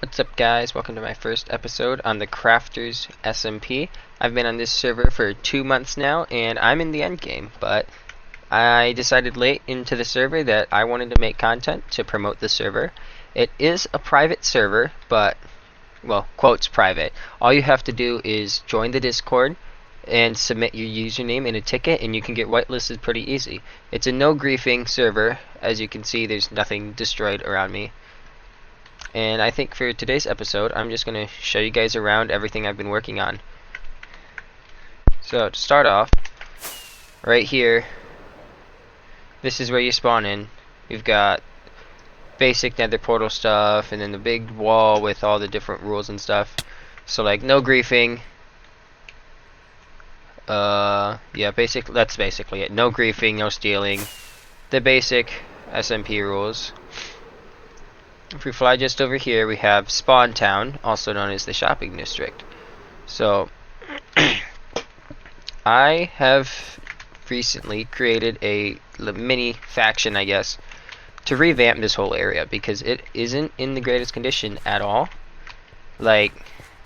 What's up guys, welcome to my first episode on the Crafters SMP. I've been on this server for 2 months now and I'm in the end game, but I decided late into the server that I wanted to make content to promote the server. It is a private server, but, well, quotes private. All you have to do is join the Discord and submit your username in a ticket and you can get whitelisted pretty easy. It's a no griefing server. As you can see, there's nothing destroyed around me. And I think for today's episode, I'm just going to show you guys around everything I've been working on. So, to start off, right here, this is where you spawn in. You've got basic nether portal stuff, and then the big wall with all the different rules and stuff. So, like, no griefing. Yeah, that's basically it. No griefing, no stealing. The basic SMP rules. If we fly just over here, we have Spawn Town, also known as the shopping district. So, I have recently created a mini faction, I guess, to revamp this whole area because it isn't in the greatest condition at all. Like,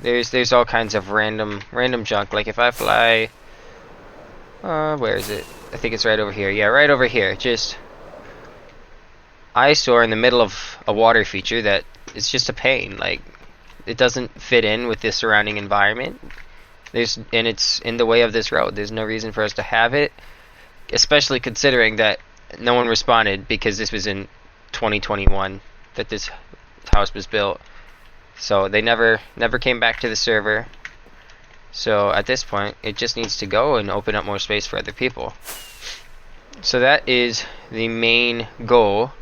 there's all kinds of random junk. Like if I fly, where is it? I think it's right over here. Yeah, right over here. Just eyesore in the middle of a water feature that is just a pain. Like, it doesn't fit in with the surrounding environment. And it's in the way of this road. There's no reason for us to have it, especially considering that no one responded because this was in 2021 that this house was built. So they never came back to the server. So at this point, it just needs to go and open up more space for other people. So that is the main goal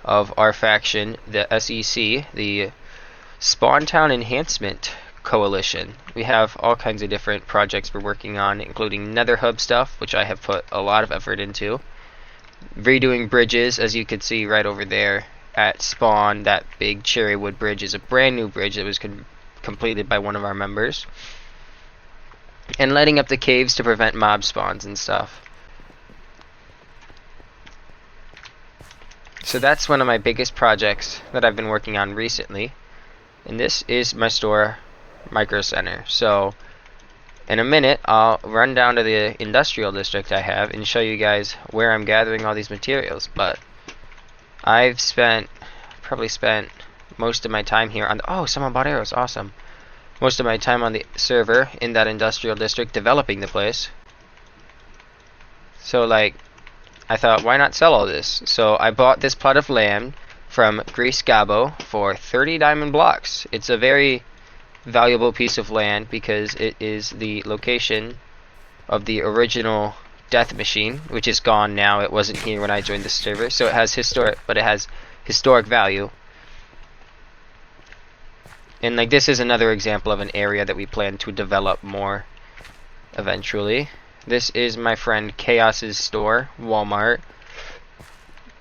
of our faction, the SEC, the Spawn Town Enhancement Coalition. We have all kinds of different projects we're working on, including Nether Hub stuff, which I have put a lot of effort into. Redoing bridges, as you can see right over there at Spawn. That big cherry wood bridge is a brand new bridge that was completed by one of our members. And lighting up the caves to prevent mob spawns and stuff. So that's one of my biggest projects that I've been working on recently. And this is my store micro center. So in a minute I'll run down to the industrial district I have and show you guys where I'm gathering all these materials. But I've probably spent most of my time here on the, oh, someone bought arrows, awesome. Most of my time on the server in that industrial district developing the place. So like, I thought, why not sell all this? So I bought this plot of land from Greece Gabo for 30 diamond blocks. It's a very valuable piece of land because it is the location of the original death machine, which is gone now. It wasn't here when I joined the server, so it has historic value. And like, this is another example of an area that we plan to develop more eventually. This is my friend Chaos's store, Walmart.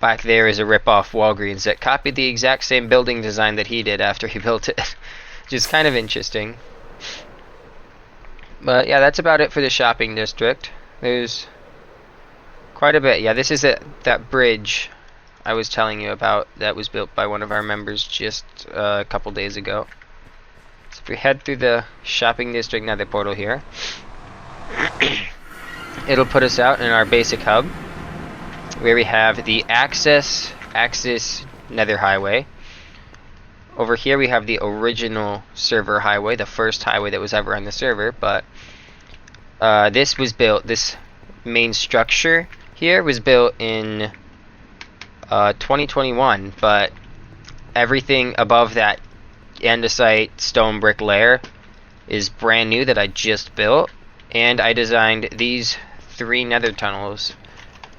Back there is a rip-off Walgreens that copied the exact same building design that he did after he built it. Which is kind of interesting. But yeah, that's about it for the shopping district. There's quite a bit. Yeah, this is that bridge I was telling you about that was built by one of our members just a couple days ago. So if we head through the shopping district nether portal here, it'll put us out in our basic hub where we have the axis nether highway. Over here we have the original server highway, the first highway that was ever on the server, but this main structure here was built in 2021, but everything above that andesite stone brick layer is brand new that I just built. And I designed these 3 nether tunnels.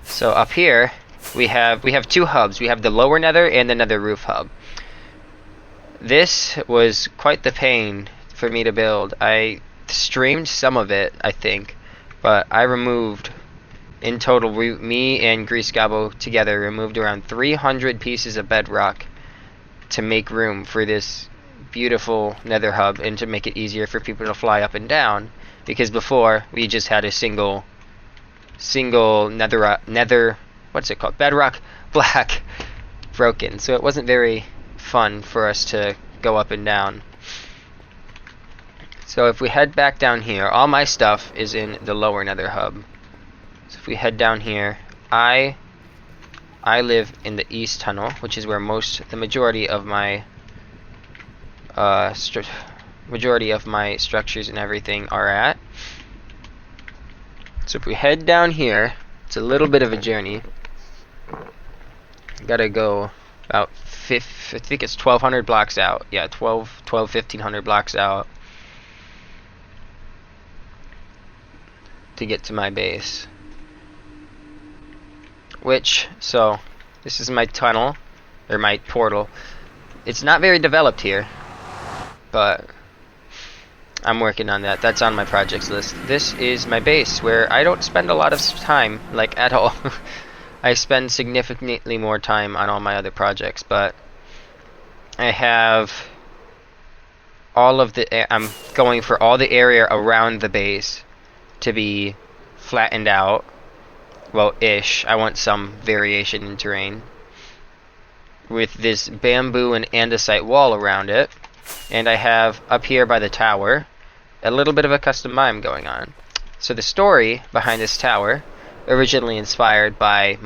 So up here we have 2 hubs. We have the lower nether and the nether roof hub. This was quite the pain for me to build. I streamed some of it, I think, but I removed, in total, me and Greece Gabo together removed around 300 pieces of bedrock to make room for this beautiful nether hub and to make it easier for people to fly up and down. Because before we just had a single nether, what's it called, bedrock black broken, so it wasn't very fun for us to go up and down. So if we head back down here, all my stuff is in the lower nether hub. So if we head down here, I live in the east tunnel, which is where the majority of my structures and everything are at. So if we head down here, it's a little bit of a journey. Gotta go about I think it's 1,200 blocks out. Yeah, 1,500 blocks out to get to my base. So this is my tunnel, or my portal. It's not very developed here, but I'm working on that. That's on my projects list. This is my base, where I don't spend a lot of time, like, at all. I spend significantly more time on all my other projects, but I have I'm going for all the area around the base to be flattened out. Well, ish. I want some variation in terrain. With this bamboo and andesite wall around it. And I have, up here by the tower, a little bit of a custom biome going on. So the story behind this tower, originally inspired by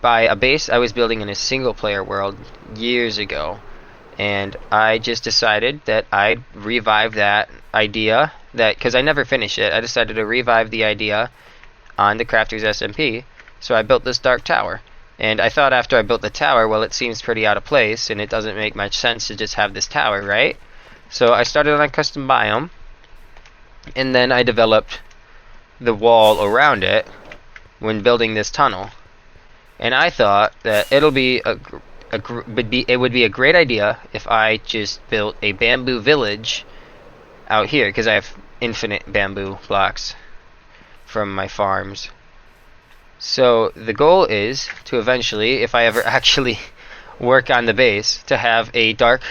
by a base I was building in a single-player world years ago. And I just decided that I'd revive that idea, because I never finished it. I decided to revive the idea on the Crafters SMP, so I built this dark tower. And I thought after I built the tower, well, it seems pretty out of place, and it doesn't make much sense to just have this tower, right? So I started on a custom biome, and then I developed the wall around it when building this tunnel. And I thought that it would be a great idea if I just built a bamboo village out here, because I have infinite bamboo blocks from my farms. So the goal is to eventually, if I ever actually work on the base, to have a dark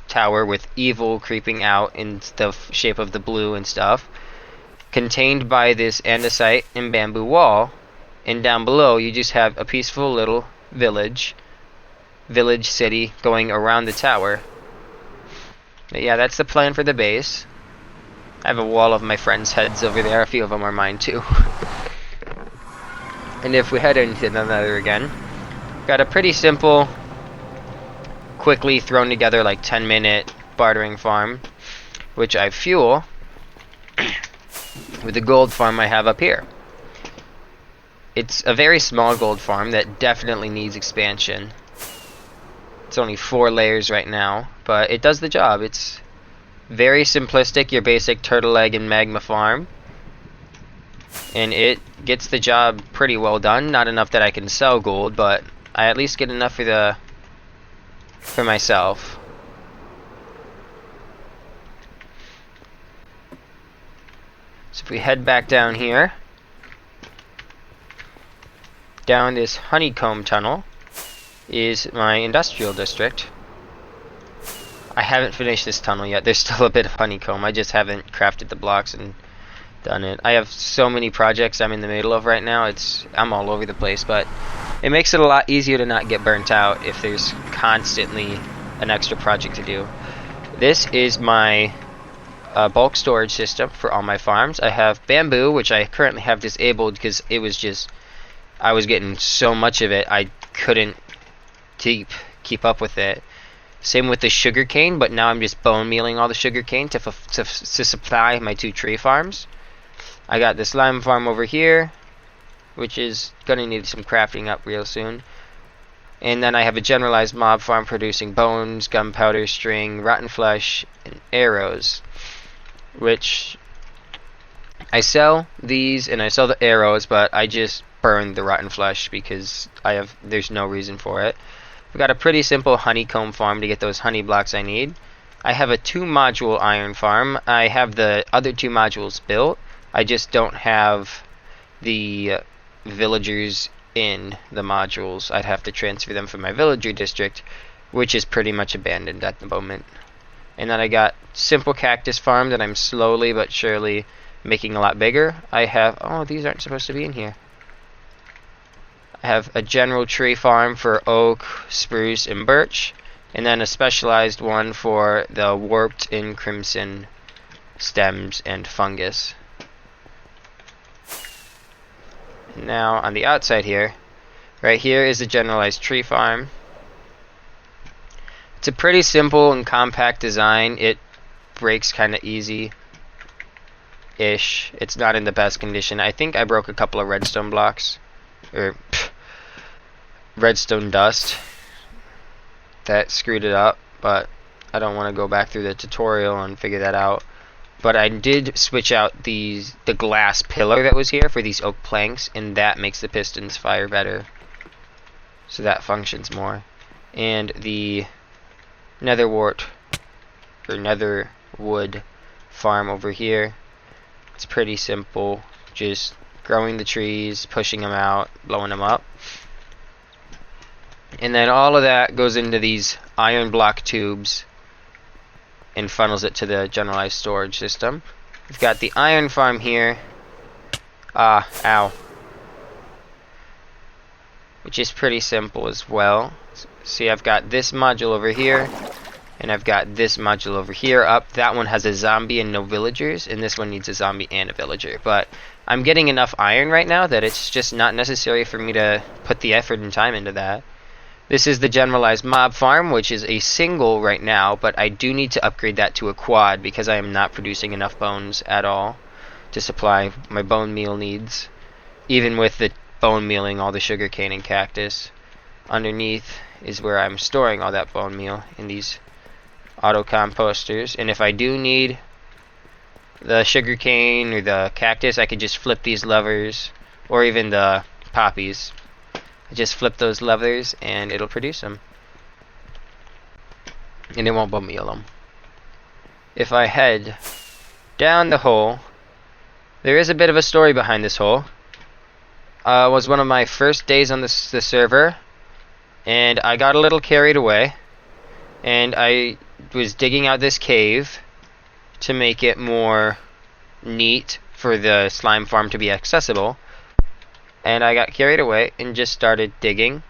tower with evil creeping out in the shape of the blue and stuff, contained by this andesite and bamboo wall, and down below you just have a peaceful little village city going around the tower. But yeah, that's the plan for the base. I have a wall of my friends' heads over there. A few of them are mine too. And if we head into the nether again, got a pretty simple, quickly thrown together, like 10-minute bartering farm, which I fuel with the gold farm I have up here. It's a very small gold farm that definitely needs expansion. It's only 4 layers right now, but it does the job. It's very simplistic, your basic turtle egg and magma farm. And it gets the job pretty well done. Not enough that I can sell gold, but I at least get enough for myself. So if we head back down here, down this honeycomb tunnel is my industrial district. I haven't finished this tunnel yet. There's still a bit of honeycomb. I just haven't crafted the blocks and done it. I have so many projects I'm in the middle of right now. I'm all over the place, but it makes it a lot easier to not get burnt out if there's constantly an extra project to do. This is my bulk storage system for all my farms. I have bamboo, which I currently have disabled because it was just, I was getting so much of it I couldn't keep up with it. Same with the sugar cane, but now I'm just bone mealing all the sugar cane to supply my 2 tree farms. I got this lime farm over here, which is gonna need some crafting up real soon. And then I have a generalized mob farm producing bones, gunpowder, string, rotten flesh, and arrows, which I sell these and I sell the arrows, but I just burn the rotten flesh because there's no reason for it. I've got a pretty simple honeycomb farm to get those honey blocks I need. I have a 2-module iron farm. I have the other 2 modules built. I just don't have the villagers in the modules. I'd have to transfer them from my villager district, which is pretty much abandoned at the moment. And then I got simple cactus farm that I'm slowly but surely making a lot bigger. I have, oh, these aren't supposed to be in here. I have a general tree farm for oak, spruce, and birch. and then a specialized one for the warped in crimson stems and fungus. Now on the outside here, right here is a generalized tree farm. It's a pretty simple and compact design. It breaks kind of easy-ish. It's not in the best condition. I think I broke a couple of redstone blocks, or redstone dust, that screwed it up, but I don't want to go back through the tutorial and figure that out. But I did switch out the glass pillar that was here for these oak planks, and that makes the pistons fire better. So that functions more. And the netherwort, or netherwood farm over here, it's pretty simple. Just growing the trees, pushing them out, blowing them up. And then all of that goes into these iron block tubes and funnels it to the generalized storage system. We've got the iron farm here. Ow. Which is pretty simple as well. See, I've got this module over here, and I've got this module over here up. That one has a zombie and no villagers, and this one needs a zombie and a villager. But I'm getting enough iron right now that it's just not necessary for me to put the effort and time into that. This is the generalized mob farm, which is a single right now, but I do need to upgrade that to a quad because I am not producing enough bones at all to supply my bone meal needs, even with the bone mealing all the sugarcane and cactus. Underneath is where I'm storing all that bone meal in these auto composters, and if I do need the sugarcane or the cactus, I could just flip these levers, or even the poppies. I just flip those levers and it'll produce them, and it won't bone meal them. If I head down the hole, there is a bit of a story behind this hole. It was one of my first days on the server, and I got a little carried away, and I was digging out this cave to make it more neat for the slime farm to be accessible, and I got carried away and just started digging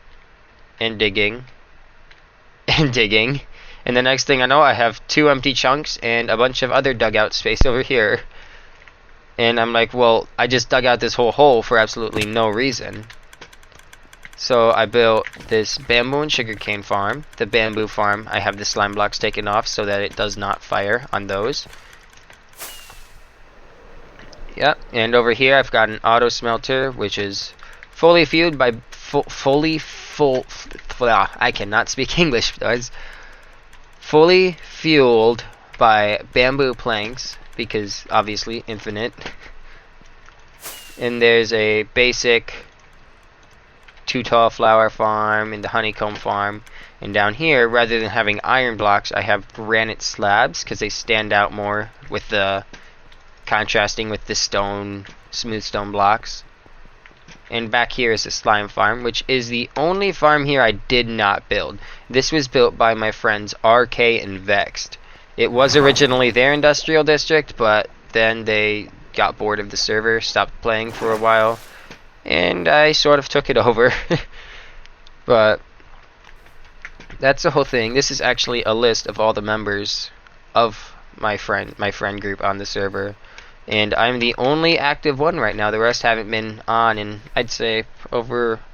and digging and digging, and the next thing I know, I have 2 empty chunks and a bunch of other dugout space over here. And I'm like, well, I just dug out this whole hole for absolutely no reason. So I built this bamboo and sugarcane farm. The bamboo farm, I have the slime blocks taken off so that it does not fire on those. Yep, and over here I've got an auto smelter, which is fully fueled by I cannot speak English, guys. Fully fueled by bamboo planks, because obviously infinite. And there's a basic 2 tall flower farm and the honeycomb farm. And down here, rather than having iron blocks, I have granite slabs because they stand out more with the contrasting with the stone, smooth stone blocks. And back here is the slime farm, which is the only farm here I did not build. This was built by my friends RK and Vexed. It was originally their industrial district, but then they got bored of the server, stopped playing for a while, and I sort of took it over. But that's the whole thing. This is actually a list of all the members of my friend group on the server, and I'm the only active one right now. The rest haven't been on in, I'd say,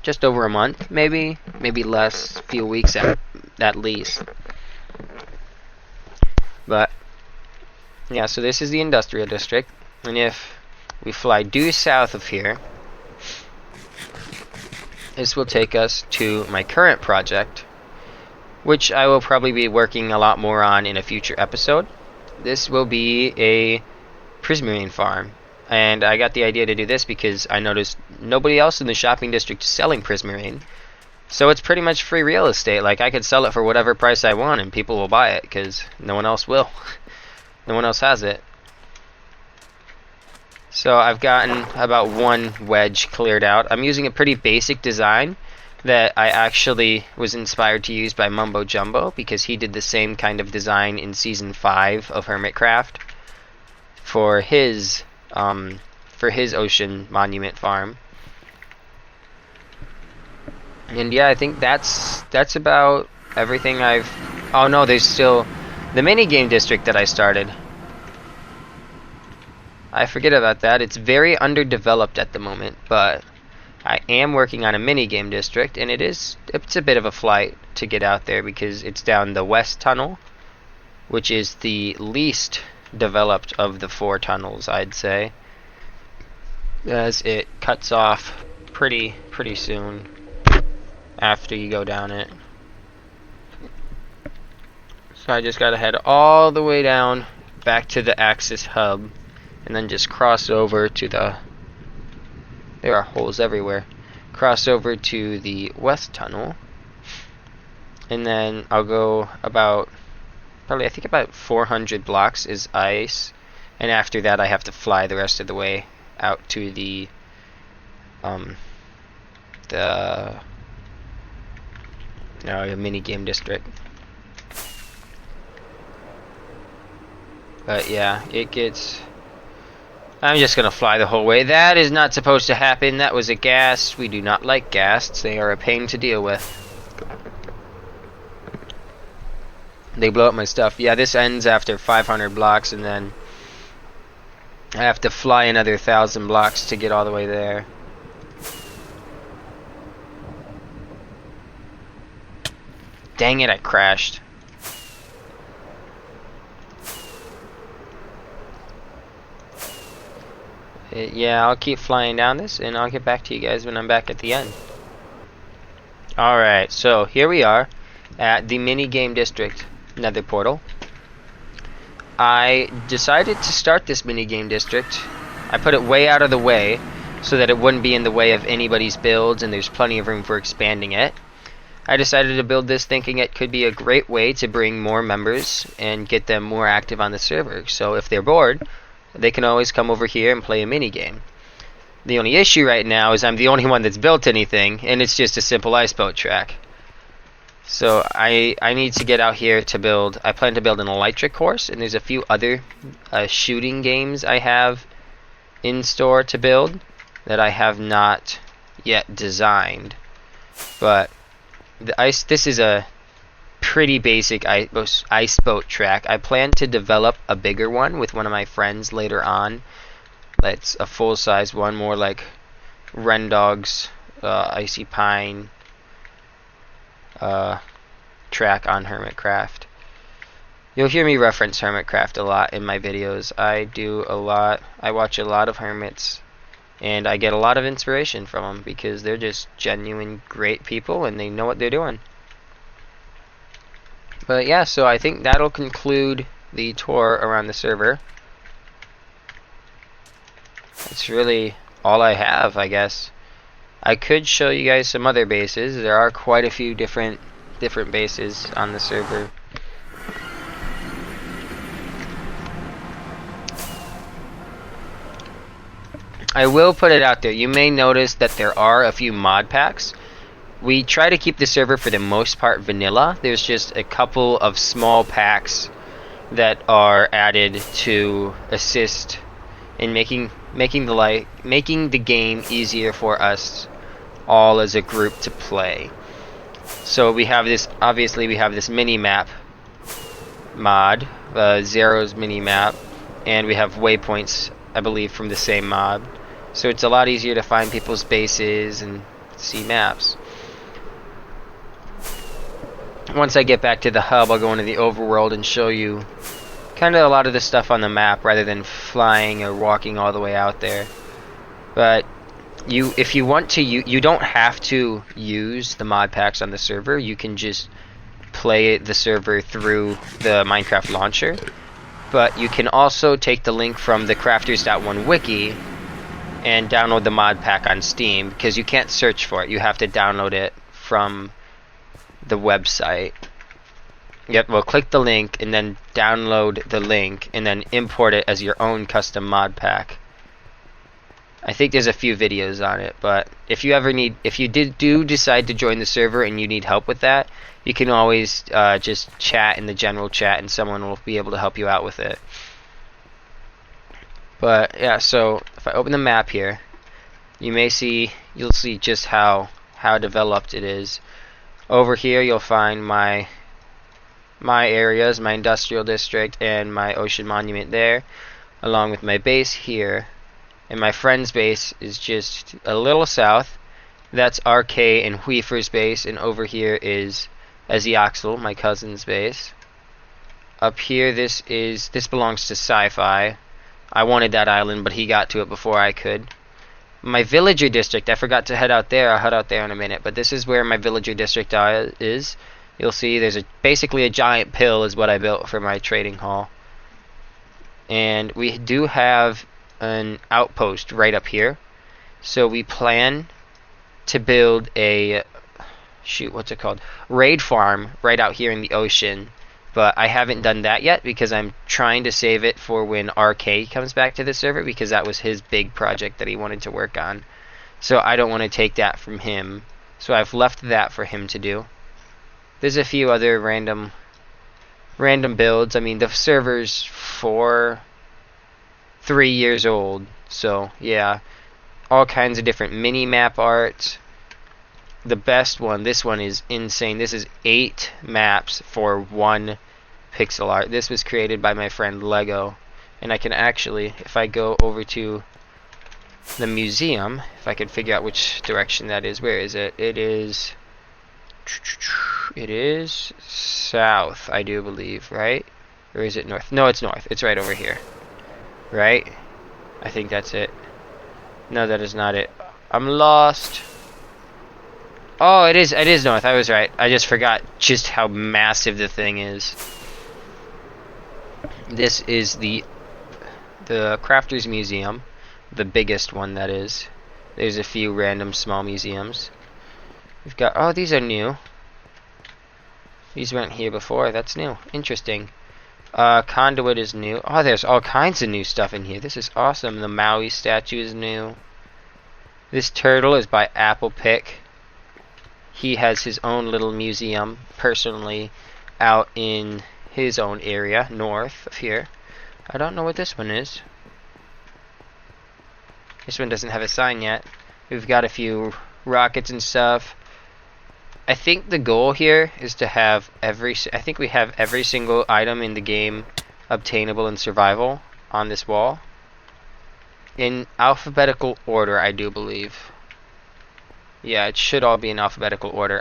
just over a month, maybe less, a few weeks at least. But yeah, so this is the industrial district, and if we fly due south of here, this will take us to my current project, which I will probably be working a lot more on in a future episode. This will be a prismarine farm, and I got the idea to do this because I noticed nobody else in the shopping district is selling prismarine, so it's pretty much free real estate. Like, I could sell it for whatever price I want and people will buy it because no one else will. No one else has it. So I've gotten about 1 wedge cleared out. I'm using a pretty basic design that I actually was inspired to use by Mumbo Jumbo, because he did the same kind of design in Season 5 of Hermitcraft for his ocean monument farm. And yeah, I think that's about everything I've Oh no, there's still the mini game district that I started. I forget about that. It's very underdeveloped at the moment, but I am working on a mini game district, and it's a bit of a flight to get out there because it's down the west tunnel, which is the least developed of the 4 tunnels, I'd say, as it cuts off pretty soon after you go down it. So I just gotta head all the way down back to the Axis hub and then just cross over to the, there are holes everywhere, cross over to the west tunnel, and then I'll go about probably, I think about 400 blocks is ice, and after that I have to fly the rest of the way out to the mini game district. But yeah, it gets, I'm just gonna fly the whole way. That is not supposed to happen. That was a ghast. We do not like ghasts. They are a pain to deal with. They blow up my stuff. Yeah, this ends after 500 blocks, and then I have to fly another 1,000 blocks to get all the way there. Dang it, I crashed. Yeah, I'll keep flying down this, and I'll get back to you guys when I'm back at the end. Alright, so here we are at the mini game district nether portal. I decided to start this mini game district. I put it way out of the way so that it wouldn't be in the way of anybody's builds, and there's plenty of room for expanding it. I decided to build this thinking it could be a great way to bring more members and get them more active on the server. So if they're bored, they can always come over here and play a mini game. The only issue right now is I'm the only one that's built anything, and it's just a simple ice boat track. So I need to get out here to build, I plan to build an electric course, and there's a few other shooting games I have in store to build that I have not yet designed. But this is a pretty basic ice boat track. I plan to develop a bigger one with one of my friends later on. It's a full-size one, more like Rendog's Icy Pine track on Hermitcraft. You'll hear me reference Hermitcraft a lot in my videos. I watch a lot of hermits, and I get a lot of inspiration from them because they're just genuine great people and they know what they're doing. But yeah, so I think that'll conclude the tour around the server. That's really all I have, I guess. I could show you guys some other bases. There are quite a few different bases on the server. I will put it out there. You may notice that there are a few mod packs. We try to keep the server for the most part vanilla. There's just a couple of small packs that are added to assist in making the game easier for us all as a group to play. So we have this, obviously we have this mini map mod, Zero's mini map, and we have waypoints, I believe, from the same mod. So it's a lot easier to find people's bases and see maps. Once I get back to the hub, I'll go into the overworld and show you kind of a lot of the stuff on the map rather than flying or walking all the way out there. But if you want to, you don't have to use the mod packs on the server. You can just play the server through the Minecraft launcher. But you can also take the link from the Crafters.1 wiki and download the mod pack on Steam, because you can't search for it. You have to download it from the website. Yep, well, click the link and then download the link and then import it as your own custom mod pack. I think there's a few videos on it, but if you do decide to join the server and you need help with that, you can always just chat in the general chat and someone will be able to help you out with it. But yeah, so if I open the map here, you'll see just how developed it is. Over here you'll find my my areas, my industrial district, and my ocean monument there, along with my base here. And my friend's base is just a little south. That's RK and Huifer's base, and over here is Ezioxel, my cousin's base. Up here, this belongs to Sci-Fi. I wanted that island, but he got to it before I could. My villager district, I forgot to head out there. I'll head out there in a minute, but this is where my villager district is. You'll see there's basically a giant pill is what I built for my trading hall. And we do have an outpost right up here. So we plan to build a what's it called? Raid farm right out here in the ocean. But I haven't done that yet because I'm trying to save it for when RK comes back to the server, because that was his big project that he wanted to work on. So I don't want to take that from him. So I've left that for him to do. There's a few other random builds. I mean, the server's 3 years old. So yeah, all kinds of different mini-map art. The best one, this one is insane. This is 8 maps for 1 pixel art. This was created by my friend Lego. And I can actually, if I go over to the museum, if I can figure out which direction that is. Where is it? It is south, I do believe, right? Or is it north? No, it's north. It's right over here. Right? I think that's it. No, that is not it. I'm lost. Oh, it is north. I was right. I just forgot just how massive the thing is. This is the Crafters Museum, the biggest one that is. There's a few random small museums. We've got, oh, these are new. These weren't here before. That's new. Interesting. Conduit is new. Oh, there's all kinds of new stuff in here. This is awesome. The Maui statue is new. This turtle is by Apple Pick. He has his own little museum personally out in his own area north of here. I don't know what this one is. This one doesn't have a sign yet. We've got a few rockets and stuff. I think the goal here is to have I think we have every single item in the game obtainable in survival on this wall. In alphabetical order, I do believe. Yeah, it should all be in alphabetical order.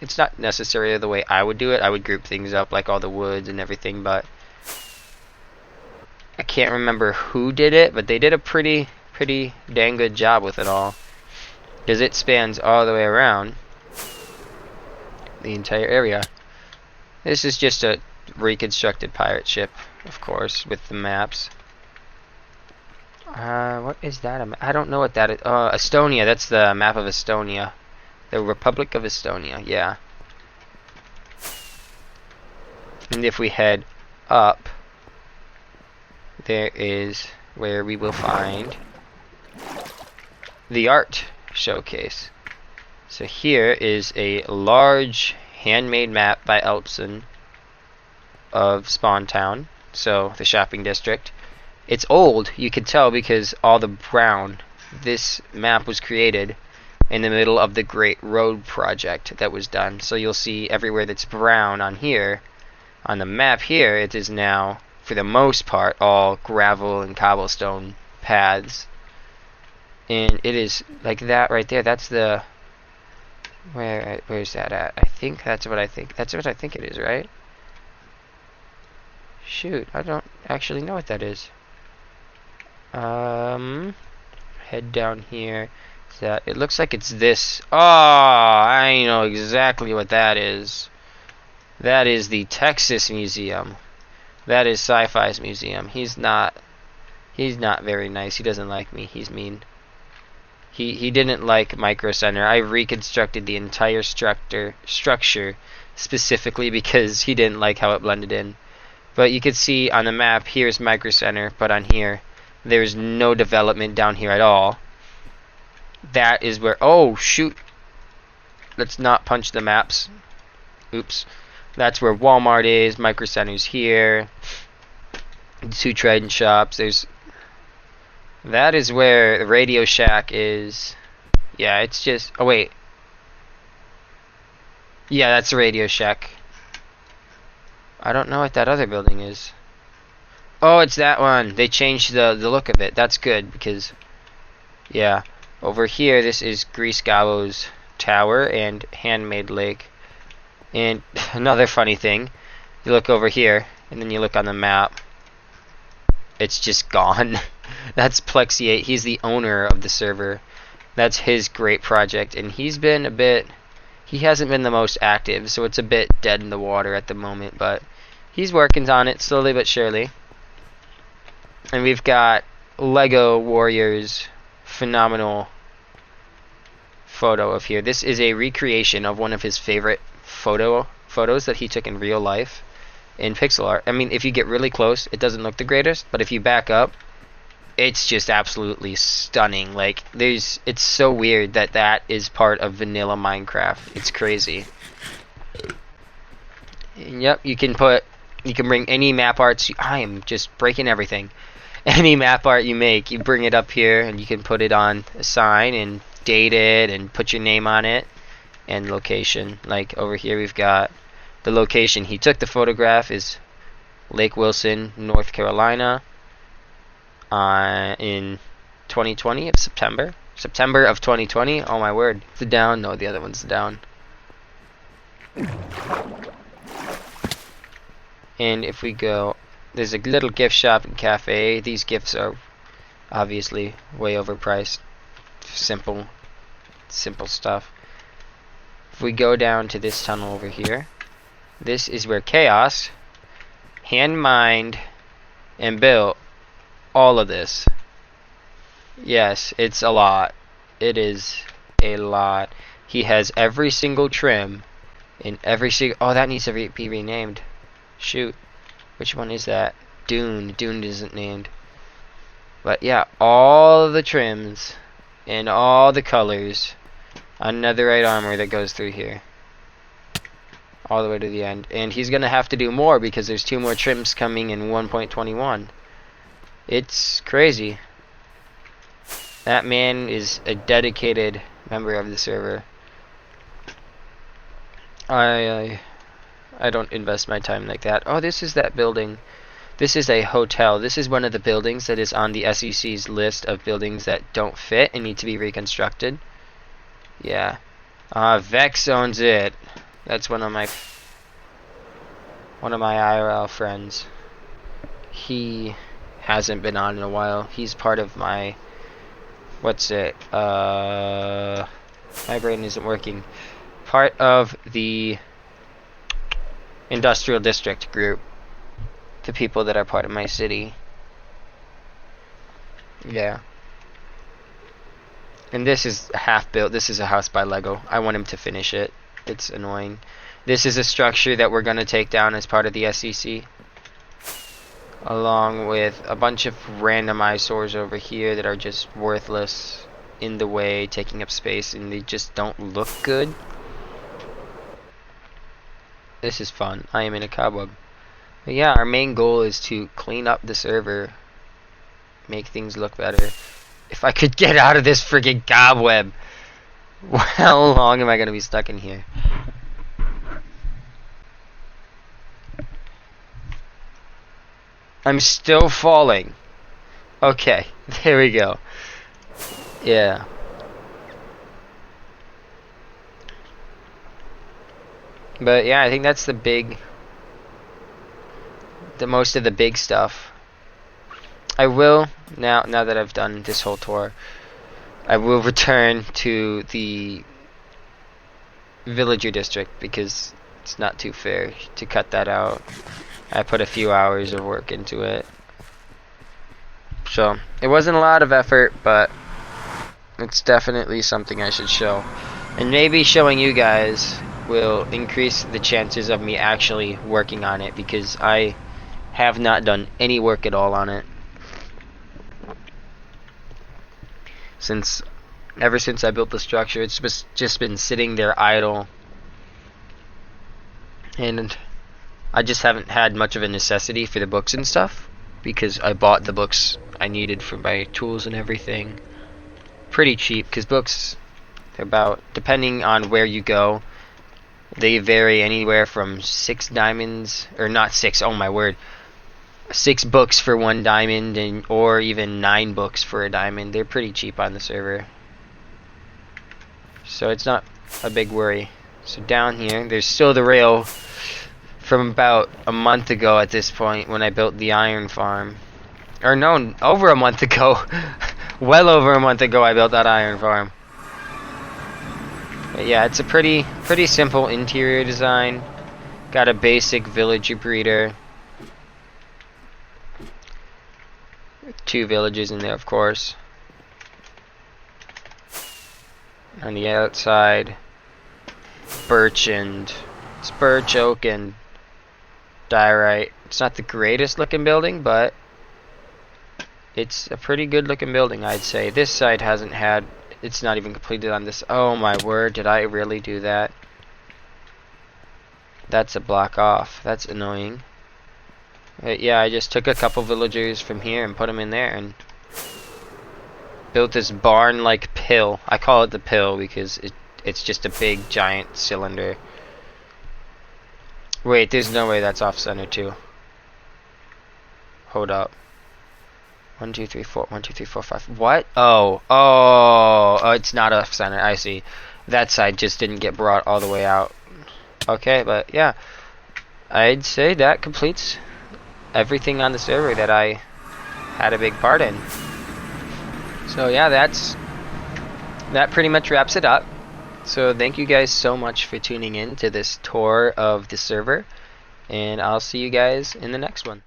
It's not necessarily the way I would do it. I would group things up like all the woods and everything, but I can't remember who did it, but they did a pretty dang good job with it all. Because it spans all the way around the entire area. This is just a reconstructed pirate ship, of course, with the maps. What is that? I don't know what that is. Estonia. That's the map of Estonia. The Republic of Estonia. Yeah. And if we head up, there is where we will find the art showcase. So here is a large handmade map by Eltson of Spawn Town. So the shopping district. It's old, you can tell, because all the brown. This map was created in the middle of the Great Road project that was done. So you'll see everywhere that's brown on here, on the map here, it is now, for the most part, all gravel and cobblestone paths. And it is like that right there. That's the... Where's that at? I think that's what I think. That's what I think it is, right? Shoot, I don't actually know what that is. Head down here. It looks like it's this. Oh, I know exactly what that is. That is the Texas Museum. That is Sci-Fi's museum. He's not very nice. He doesn't like me. He's mean. He didn't like Micro Center. I reconstructed the entire structure specifically because he didn't like how it blended in. But you can see on the map, here's Micro Center, but on here, there's no development down here at all. That is where... Oh, shoot. Let's not punch the maps. Oops. That's where Walmart is. Micro Center's here. 2 trading shops. That is where the Radio Shack is. Yeah, it's just... Oh, wait. Yeah, that's the Radio Shack. I don't know what that other building is. Oh, it's that one. They changed the look of it. That's good because, yeah. Over here, this is Grease Gallows Tower and Handmade Lake. And another funny thing, you look over here, and then you look on the map. It's just gone. That's Plexi8. He's the owner of the server. That's his great project, and he's been a bit... He hasn't been the most active, so it's a bit dead in the water at the moment, but he's working on it slowly but surely. And we've got Lego Warriors phenomenal photo of here. This is a recreation of one of his favorite photos that he took in real life in pixel art. I mean, if you get really close, it doesn't look the greatest, but if you back up, it's just absolutely stunning. Like, it's so weird that that is part of vanilla Minecraft. It's crazy. And yep, you can bring any map arts. I am just breaking everything. Any map art you make, you bring it up here, and you can put it on a sign and date it and put your name on it and location. Like over here, we've got the location he took the photograph is Lake Wilson, North Carolina. In 2020 of September of 2020. Oh my word. The down? No, the other one's down. And if we go, there's a little gift shop and cafe. These gifts are obviously way overpriced. Simple stuff. If we go down to this tunnel over here, this is where Chaos hand mined and built all of this. Yes, it's a lot. It is a lot. He has every single trim in every single... Oh, that needs to be renamed. Shoot. Which one is that? Dune. Dune isn't named. But yeah, all the trims and all the colors on netherite armor that goes through here. All the way to the end. And he's going to have to do more because there's 2 more trims coming in 1.21. It's crazy. That man is a dedicated member of the server. I don't invest my time like that. Oh, this is that building. This is a hotel. This is one of the buildings that is on the SEC's list of buildings that don't fit and need to be reconstructed. Yeah. Vex owns it. That's one of my IRL friends. He hasn't been on in a while. He's part of my... What's it? My brain isn't working. Part of the industrial district group. The people that are part of my city. Yeah. And this is half built. This is a house by Lego. I want him to finish it. It's annoying. This is a structure that we're going to take down as part of the SEC. Along with a bunch of random eyesores over here that are just worthless, in the way, taking up space, and they just don't look good. This is fun. I am in a cobweb. But yeah, our main goal is to clean up the server, make things look better. If I could get out of this friggin' cobweb, how long am I gonna be stuck in here? I'm still falling. Okay, there we go. Yeah. But yeah, I think that's the most of the big stuff. I will, now that I've done this whole tour, I will return to the villager district because it's not too fair to cut that out. I put a few hours of work into it. So, it wasn't a lot of effort, but it's definitely something I should show. And maybe showing you guys will increase the chances of me actually working on it because I have not done any work at all on it. Ever since I built the structure, it's just been sitting there idle. And I just haven't had much of a necessity for the books and stuff because I bought the books I needed for my tools and everything pretty cheap because books, they're about, depending on where you go, They vary anywhere from 6 diamonds, or not 6, oh my word, 6 books for 1 diamond, and or even 9 books for a diamond. They're pretty cheap on the server, so it's not a big worry. So down here, there's still the rail from about a month ago at this point when I built the iron farm. Or no, over a month ago. Well over a month ago I built that iron farm. But yeah, it's a pretty simple interior design. Got a basic villager breeder. 2 villages in there, of course. On the outside, it's birch, oak, and diorite. It's not the greatest looking building, but it's a pretty good looking building, I'd say. This side hasn't had, it's not even completed on this. Oh my word, did I really do that? That's a block off. That's annoying. But yeah, I just took a couple villagers from here and put them in there and built this barn-like pill. I call it the pill because it's just a big giant cylinder. Wait, there's no way that's off center too. Hold up. 1, 2, 3, 4. 1, 2, 3, 4, 5. What? Oh, it's not off center. I see. That side just didn't get brought all the way out. Okay, but yeah, I'd say that completes everything on the server that I had a big part in. So yeah, that pretty much wraps it up. So thank you guys so much for tuning in to this tour of the server, and I'll see you guys in the next one.